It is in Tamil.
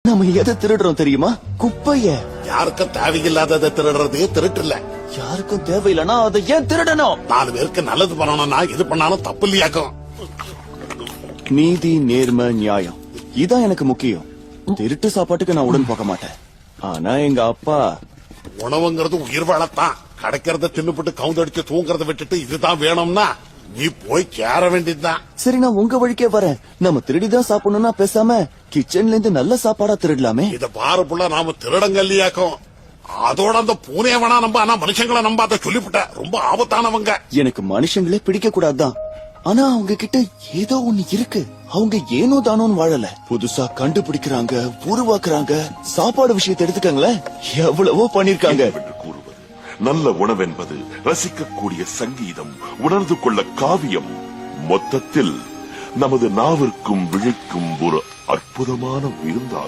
நம்ம எதை திருடுறோம் தெரியுமா? குப்பைய. யாருக்கும் தேவையில்லாததை திருடுறது திருட்டு இல்ல. யாருக்கும் தேவையில்லைன்னா அதை ஏன் திருடணும்? 4 பேருக்கு நல்லது பண்ணணும்னா எது பண்ணாலும் தப்பு இல்லையாக்கும். நீதி, நேர்மை, நியாயம் இதான் எனக்கு முக்கியம். திருட்டு சாப்பாட்டுக்கு நான் உடன் போக மாட்டேன். ஆனா எங்க அப்பா உணவுங்கிறது உயிர் வாழத்தான். கிடைக்கிறத தின்னுபிட்டு கவுந்தடிச்சு தூங்குறத விட்டுட்டு இதுதான் வேணும்னா நீ போய் கேற வேண்டியதுதான். சரி, நான் உங்க வழிக்கே வரேன். நம்ம திருடிதான் சாப்பிடணும்னா பேசாம கிச்சன்ல இருந்து நல்ல சாப்பாடா திருடலாமே. இத பாரு புள்ள, நாம திருடங்கல்லியாக்கும். அதோட அந்த பூனைய வேணா நம்ப, ஆனா மனுஷங்களை நம்பாத சொல்லிவிட்ட. ரொம்ப ஆபத்தானவங்க. எனக்கு மனுஷங்களே பிடிக்க கூடாதுதான். ஆனா அவங்க கிட்ட ஏதோ ஒண்ணு இருக்கு. அவங்க ஏனோ தானோன்னு வாழல. புதுசா கண்டுபிடிக்கிறாங்க, உருவாக்குறாங்க. சாப்பாடு விஷயத்தை எடுத்துக்கங்களேன், எவ்வளவோ பண்ணிருக்காங்க. நல்ல உணவென்பது ரசிக்கக்கூடிய சங்கீதம், உணர்ந்து கொள்ள காவியம். மொத்தத்தில் நமது நாவிற்கும் விழிக்கும் ஒரு அற்புதமான விருந்தாகும்.